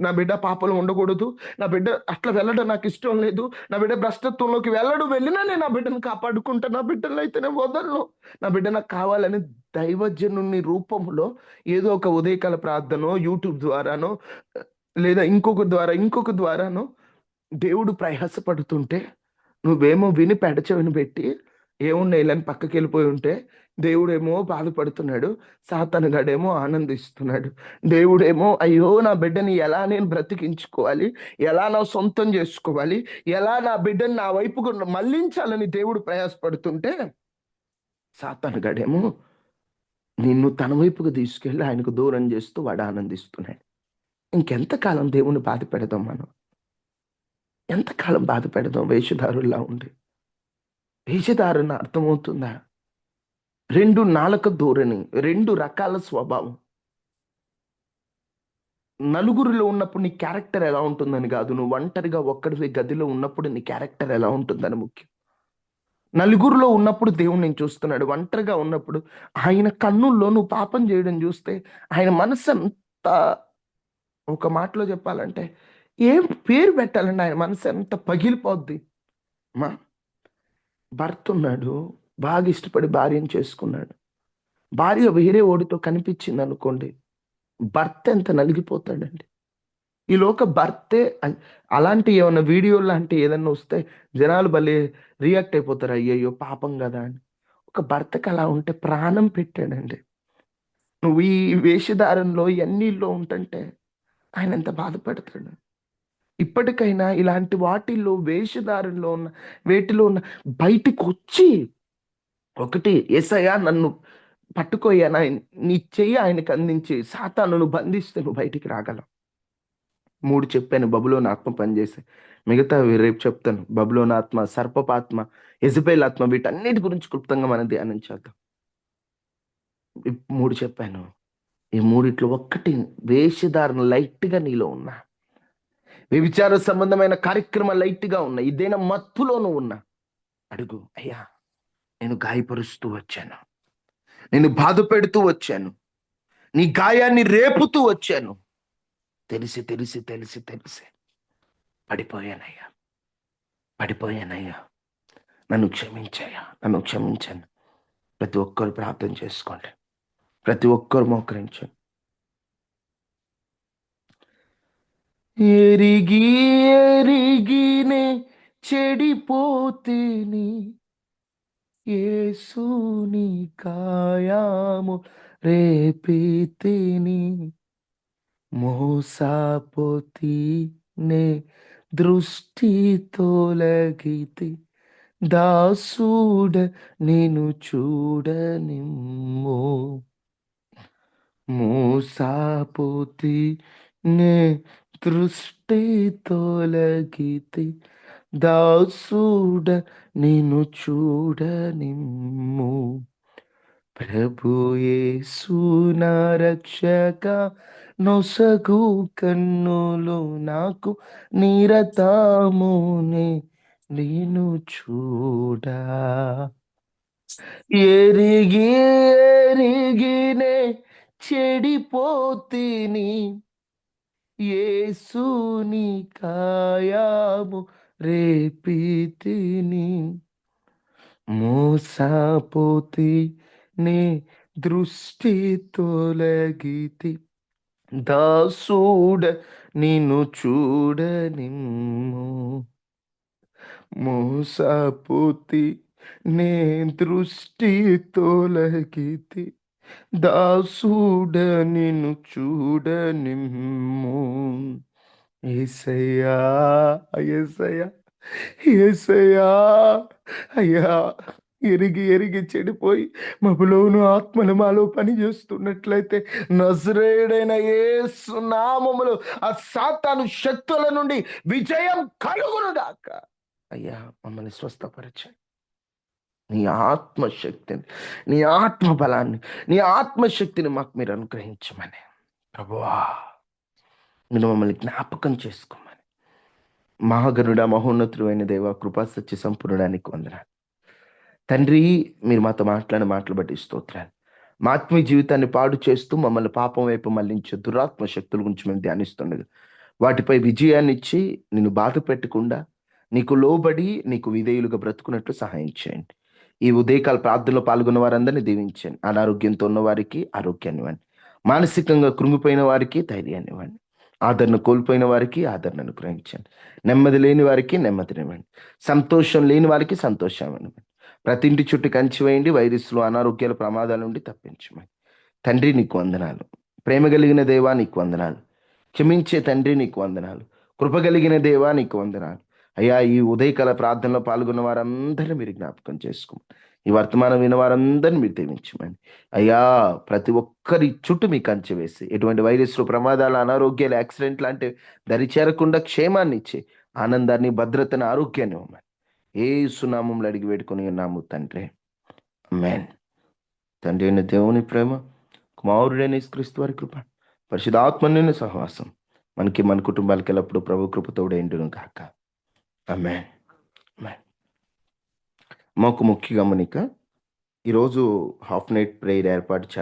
నా బిడ్డ పాపంలో ఉండకూడదు, నా బిడ్డ అట్లా వెళ్ళడం నాకు ఇష్టం లేదు, నా బిడ్డ భ్రష్టత్వంలోకి వెళ్ళినా నేను నా బిడ్డను కాపాడుకుంటా, నా బిడ్డలు అయితేనే వదలను, నా బిడ్డ నాకు కావాలని దైవజనుని రూపంలో ఏదో ఒక ఉదయకాల ప్రార్థనో, యూట్యూబ్ ద్వారానో, లేదా ఇంకొక ద్వారానో దేవుడు ప్రయాసపడుతుంటే, నువ్వేమో విని పెడచెవిని పెట్టి ఏమున్నాయిలని పక్కకి వెళ్ళిపోయి ఉంటే, దేవుడేమో బాధపడుతున్నాడు, సాతానుగాడేమో ఆనందిస్తున్నాడు. దేవుడేమో అయ్యో నా బిడ్డని ఎలా నేను బ్రతికించుకోవాలి, ఎలా నా సొంతం చేసుకోవాలి, ఎలా నా బిడ్డని నా వైపుకు మళ్ళించాలని దేవుడు ప్రయాసపడుతుంటే, సాతానుగాడేమో నిన్ను తన వైపుకు తీసుకెళ్ళి ఆయనకు దూరం చేస్తూ వాడు ఆనందిస్తున్నాడు. ఇంకెంతకాలం దేవుని బాధ పెడదాం మనం? ఎంతకాలం బాధ పెడదాం వేషధారుల్లా ఉండి? వేషధారణ అర్థమవుతుందా? రెండు నాలుక ధోరణి, రెండు రకాల స్వభావం. నలుగురిలో ఉన్నప్పుడు నీ క్యారెక్టర్ ఎలా ఉంటుందని కాదు, నువ్వు ఒంటరిగా ఒక్కడివి గదిలో ఉన్నప్పుడు నీ క్యారెక్టర్ ఎలా ఉంటుందని ముఖ్యం. నలుగురిలో ఉన్నప్పుడు దేవుడు నేను చూస్తున్నాడు, ఒంటరిగా ఉన్నప్పుడు ఆయన కన్నుల్లో నువ్వు పాపం చేయడం చూస్తే ఆయన మనసు ఎంత, ఒక మాటలో చెప్పాలంటే ఏం పేరు పెట్టాలండి, ఆయన మనసు ఎంత పగిలిపోద్ది. మా భర్త ఉన్నాడు, బాగా ఇష్టపడి భార్యను చేసుకున్నాడు, భార్య వేరే ఓడితో కనిపించింది అనుకోండి, భర్త ఎంత నలిగిపోతాడండి. ఈలోక భర్తే అలాంటి ఏమన్నా వీడియో లాంటి ఏదన్నా వస్తే జనాలు భలే రియాక్ట్ అయిపోతారు, అయ్యయ్యో పాపం కదా అని. ఒక భర్తకి అలా ఉంటే ప్రాణం పెట్టాడండి. నువ్వు ఈ వేషధారంలో ఎన్నీల్లో ఉంటుంటే ఆయన ఎంత బాధపడతాడు. ఇప్పటికైనా ఇలాంటి వాటిల్లో వేషధారంలో ఉన్న వేటిలో ఉన్న బయటికి వచ్చి, ఒకటి యేసయ్యా నన్ను పట్టుకోయ్యా, నీ చెయ్యి ఆయనకు అందించి సాతానును బంధిస్తే నువ్వు బయటికి రాగలవు. 3 చెప్పాను బబులోను ఆత్మ పనిచేసి, మిగతావి రేపు చెప్తాను. బబులోను ఆత్మ, సర్పపాత్మ, యెజబెల్ ఆత్మ, వీటన్నిటి గురించి క్లుప్తంగా మనం ధ్యానించేద్దాం. 3 చెప్పాను. ఈ మూడిట్లో ఒక్కటి వేషధారణ లైట్‌గా నీలో ఉన్నా, వ్యభిచార సంబంధమైన కార్యక్రమం లైట్‌గా ఉన్నా, ఇదేనా మత్తులోను ఉన్నా, అడుగు అయ్యా, నేను గాయపరుస్తూ వచ్చాను, నేను బాధ పెడుతూ వచ్చాను, నీ గాయాన్ని రేపుతూ వచ్చాను, తెలిసి తెలిసి తెలిసి తెలిసి పడిపోయానయ్యా, పడిపోయానయ్యా, నన్ను క్షమించయ్యా, నన్ను క్షమించండి. ప్రతి ఒక్కరు ప్రార్థన చేసుకోండి, ప్రతి ఒక్కరు మోకరించండి. ఎరిగి ఎరిగినే చెడిపోతేని యేసుని కాయాము రేపితిని, మోసపోతి నే దృష్టి తొలగితి, దాసుడ నేను చూడనిమ్ము, మోసపోతి నే దృష్టి తొలగితి, దాసుడ నేను చూడనిమ్ము. ప్రభు యేసు నా రక్షక, నొసగు కన్నులు నాకు నిరతమునే నేను చూడా, ఎరిగి ఎరిగినే చెడిపోతిని, యేసుని కాయాము రేపితిని, మోసపోతి నే దృష్టి తొలగితి, దాసుడ నిన్ను చూడనిమ్ము, మోసపోతి నే దృష్టి తొలగితి, దాసుడ నిన్ను చూడనిమ్ము. యేసయ్యా, యేసయ్యా, యేసయ్యా, అయ్యా ఎరిగి ఎరిగి చెడిపోయి మబులోను ఆత్మలు మాలో పని చేస్తున్నట్లయితే నజరేయుడైన యేసు నామములో ఆ సాతాను శక్తుల నుండి విజయం కలుగును గాక. అయ్యా, మమ్మల్ని స్వస్థపరచండి. నీ ఆత్మశక్తిని, నీ ఆత్మ బలాన్ని, నీ ఆత్మశక్తిని మాకు మీరు అనుగ్రహించమని ప్రభువా, మీరు మమ్మల్ని జ్ఞాపకం చేసుకోమని. మహాగణుడ, మహోన్నతుడు అయిన దేవ, కృపా సత్య సంపూర్ణానికి వందనాలు తండ్రి. మీరు మాతో మాట్లాడిన మాటలు బట్టి స్తోత్రాలు. మా ఆత్మీయ జీవితాన్ని పాడు చేస్తూ మమ్మల్ని పాపం వైపు మళ్లించే దురాత్మ శక్తుల గురించి మేము ధ్యానిస్తుండగా వాటిపై విజయాన్ని ఇచ్చి నిన్ను బాధ పెట్టకుండా నీకు లోబడి నీకు విధేయులుగా బ్రతుకున్నట్లు సహాయం చేయండి. ఈ ఉదయకాల ప్రార్థనలో పాల్గొన్న వారందరినీ దీవించండి. అనారోగ్యంతో ఉన్న వారికి ఆరోగ్యాన్ని ఇవ్వండి. మానసికంగా కృంగిపోయిన వారికి ధైర్యాన్ని ఇవ్వండి. ఆదరణ కోల్పోయిన వారికి ఆదరణను గ్రహించండి. నెమ్మది లేని వారికి నెమ్మదినివ్వండి. సంతోషం లేని వారికి సంతోషం ఇవ్వండి. ప్రతి ఇంటి చుట్టూ కంచి వేయండి. వైరస్లు, అనారోగ్యాల ప్రమాదాల నుండి తప్పించమని తండ్రి నీకు వందనాలు. ప్రేమ కలిగిన దేవా నీకు వందనాలు. క్షమించే తండ్రి నీకు వందనాలు. కృప కలిగిన దేవా నీకు వందనాలు. అయ్యా, ఈ ఉదయకాల ప్రార్థనలో పాల్గొన్న వారందరినీ మీరు జ్ఞాపకం చేసుకోమని, ఈ వర్తమానం విన్న వారందరినీ మీరు దీవించమని అయ్యా, ప్రతి ఒక్కరి చుట్టూ మీ కంచె వేసి ఎటువంటి వైరస్లు, ప్రమాదాలు, అనారోగ్యాలు, యాక్సిడెంట్ లాంటివి దరి చేరకుండా క్షేమాన్ని ఇచ్చి ఆనందాన్ని, భద్రతను, ఆరోగ్యాన్ని ఇవ్వమని యేసు నామములో అడిగి వేడుకొని ఉన్నాము తండ్రి. ఆమేన్. తండ్రి అయిన దేవుని ప్రేమ, కుమారుడైన యేసుక్రీస్తు వారి కృప, పరిశుద్ధాత్మని సహవాసం మనకి, మన కుటుంబాలకి ఎల్లప్పుడూ ప్రభు కృపతోడే ఉండును గాక. ఆమేన్. ఆమేన్. మాకు ముఖ్య గమనిక, ఈరోజు హాఫ్ నైట్ ప్రేయర్ ఏర్పాటు